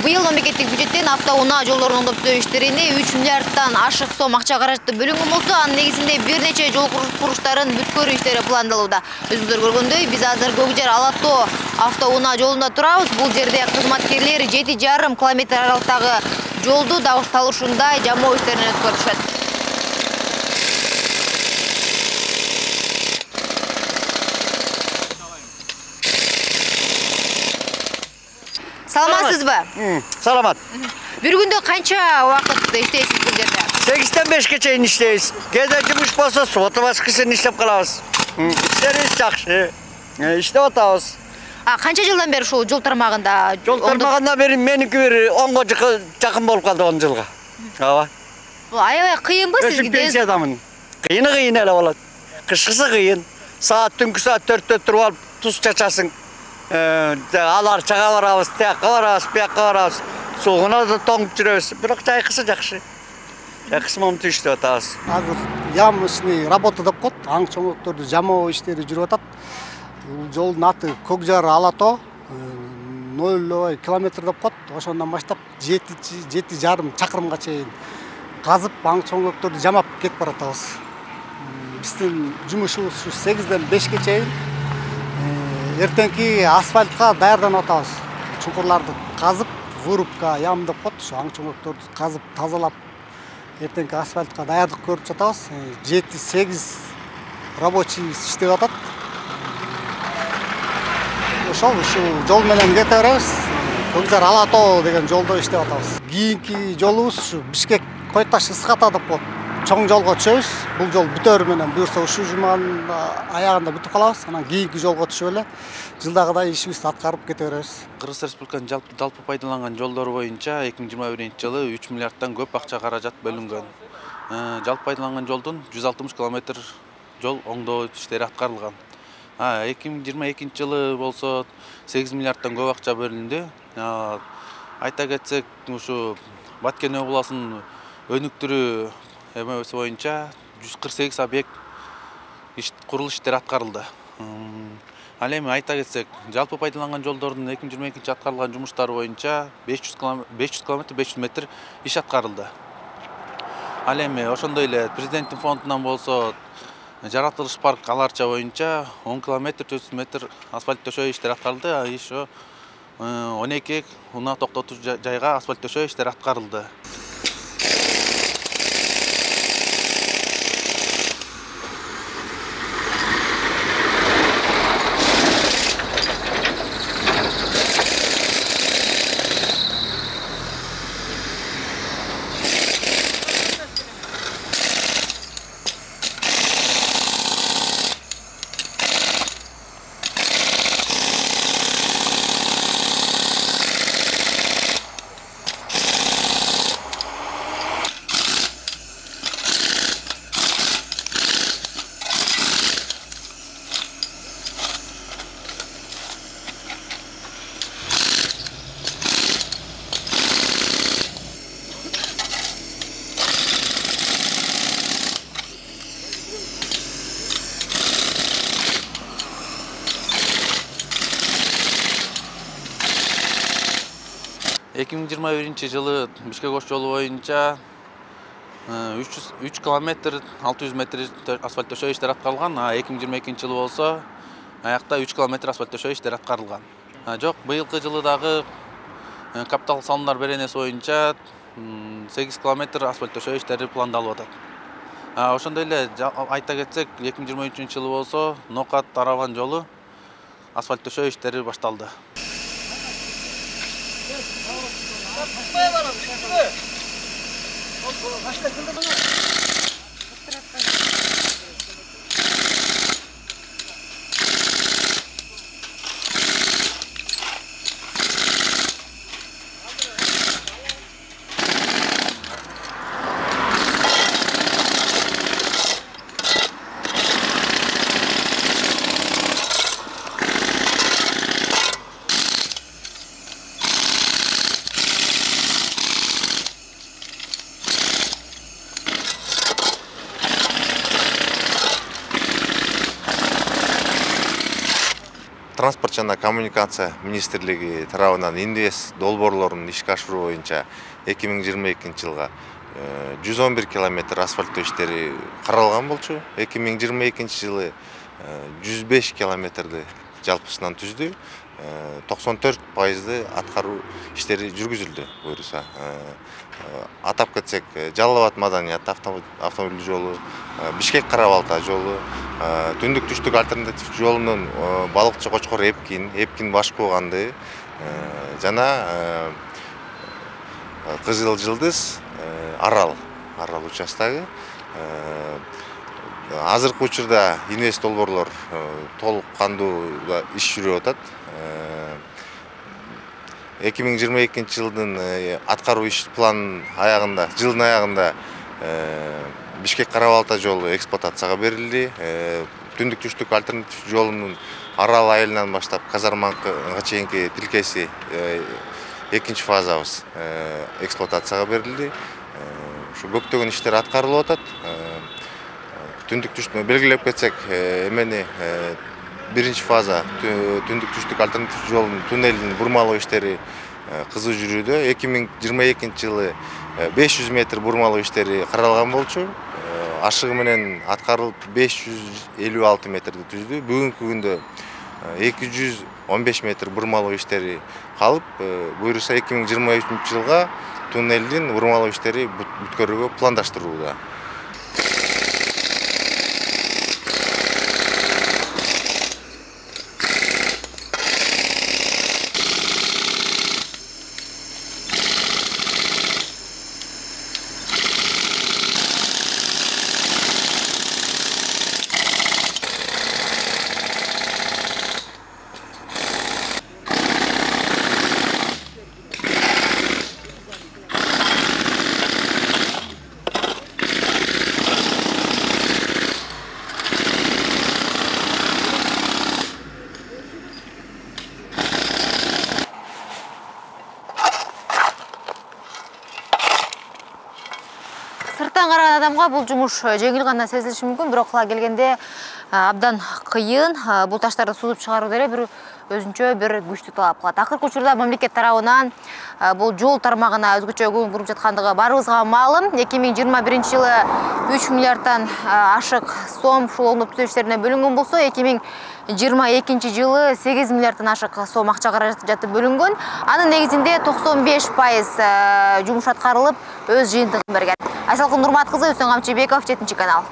быйыл мамлекеттик бюджеттен автоунаа жолдордун оңдоп түзөө иштерине 3 миллиарддан ашык сом акча каражаты бөлүнгөн болсо, анын негизинде бир нече жол курулуштарын бүткөрүү иштери пландалууда. Өзүңүздөр көргөндөй, биз азыр Көкжар Ала-Тоо автоунаа жолунда турабыз. Бул жерде кызматкерлер 7,5 километр аралыктагы жолду дагы ушундай жамоо иштерин өткөрүшөт. Саламатсызбы? Саламат. Бир күндө канча убакыт иштейсиз бул жерде? 8-тен 5-ке чейин иштейбиз. Кээде жумуш болсо, суббота башкысын иштеп калабыз. Иштерибиз жакшы. Иштеп атабыз. Канча жылдан бери ушул жол тармагында? Жол тармагында бери меники бир 10га жакын болуп калды, 10 жылга. Ооба. Бул аябай кыйынбы сизге? Пенсиядамын. Кыйыны эле болот. Кышкысы кыйын. Саат түнкү саат 4-тө туруп алып туз чачасың. Алар чага барабыз, тияққа барабыз, бияққа барабыз. Сугуна да тоңуп жүрөбүз. Бирок жайкысы жакшы. Жайкысы момунтип иштеп атабыз. Азыр ямочный работа деп коет. Аң чоңдуктарды жамоо иштери жүрүп атат. Бул жолдун аты Көкжар Ала-Тоо 0 километр деп коет. Ошондон баштап 7,5 чакырымга чейин казып, аң чоңдуктарды жамап кетип баратабыз. Биздин жумушубуз 8-ден 5-ке чейин эртеңки асфальтка даярданып атабыз. Чуңкурларды казып, вырубка ям деп коет. Ошо аң чоңдуктарды казып, тазалап, эртеңки асфальтка даярдык көрүп жатабыз. 7-8 рабочий иштеп атат. Ошол жол менен кете беребиз. Көкжар Ала-Тоо деген жолдо иштеп атабыз. Кийинки жолубуз ушу Бишкек-Койташ-Ысык Ата деп коет. Чоң жолго түшөбүз. Бул жол бүтөр менен буюрса ушул жуманын аягында бүтүп калабыз. Анан кийинки жолго түшүп эле жылдагыдай ишибизди аткарып кете беребиз. Кыргыз Республикасынын жалпы пайдаланган жолдору боюнча 2021-жылы 3 миллиарддан көп акча каражат бөлүнгөн. Жалпы пайдаланган жолдун 160 километр жол оңдоо иштери аткарылган. 2022-жылы болсо 8 миллиарддан көп акча бөлүндү. Айта кетсек, ушу Баткен областынын өнүктүрүү эметеси боюнча 148 объект курулуш иштери аткарылды. Ал эми айта кетсек, жалпы пайдаланган жолдордун 2022 аткарылган жумуштары боюнча 500 километр 500 метр иш аткарылды. Ал эми ошондой эле президенттин фондунан болсо жаратылыш парк аларча боюнча 10 километр 400 метр асфальт төшөө иштери аткарылды. Ошо 12 унаа токтотуу жайга асфальт төшөө иштери аткарылды. Жылы Бишкек-Ош жолу боюнча 3 километр 600 метр асфальт төшөө иштери аткарылган. 2022-жылы болсо аякта 3 километр асфальт төшөө иштери аткарылган. Жок, быйылкы жылы дагы капитал салымдар беренеси боюнча 8 километр асфальт төшөө иштери пландалып атат. Ошондой эле айта кетсек, 2023-жылы болсо Нокат-Араван жолу асфальт төшөө иштери башталды. Транспорт жана коммуникация министрлиги тарабынан инвест долбоорлорун ишке ашыруу боюнча 2022 жылга 111 километр асфальттоо иштери каралган болчу. 2022 жылы 105 километрди жалпысынан түздү. 94% аткаруу иштери жүргүзүлдү буюрса. Атап кетсек, Жалал-Абад Маданият автомобиль жолу, Бишкек Кара-Балта жолу, түндүк түштүк альтернатив жолунун Балыкчы Кочкор Эпкин Башкуу Канды жана Кызыл Жылдыз Арал участогу. Азыркы учурда инвест долбоорлор толук кандуу иш жүрүп атат. 2022 жылдын аткаруу иш планынын аягында, жылдын аягында Бишкек Кара-Балта жолу эксплуатацияга берилди. Түндүк түштүк альтернатив жолунун Арал айылынан баштап Казарманга чейинки тилкеси экинчи фазабыз эксплуатацияга берилди. Ушу көптөгөн иштер аткарылып атат. Түндүк түштүк белгилеп кетсек, эмени биринчи фаза түндүк түштүк альтернатив жолунун туннелин бурмалоо иштери кызуу жүрүүдө. 2022 жылы 500 метр бурмалоо иштери каралган болчу. Ашыгы менен аткарылып 556 метрди түздү. Бүгүнкү күндө 215 метр бурмалоо иштери калып, буюрса 2023 жылга туннелдин бурмалоо иштери бүткөрүүгө пландаштырууда. Сырттан караган адамга бул жумуш жеңил гана сезилиши мүмкүн, бирок кыла келгенде абдан кыйын. Бул таштарды сузуп чыгаруу деле бир өзүнчө бир күчтү талап кылат. Акыркы учурда мамлекет тарабынан бул жол тармагына өзгөчө көңүл буруп жаткандыгы баарыбызга маалым. 2021 жылы 3 миллиарддан ашык сом ушул оңдоп түзөө иштерине бөлүнгөн болсо, 2022 жылы 8 миллиарддан ашык сом акча каражаты бөлүнгөн. Анын негизинде 95% жумуш аткарылып, өз жыйынтыгын берген. Айсалкын Нурмат кызы, Үсөн Камчыбеков, 7 канал.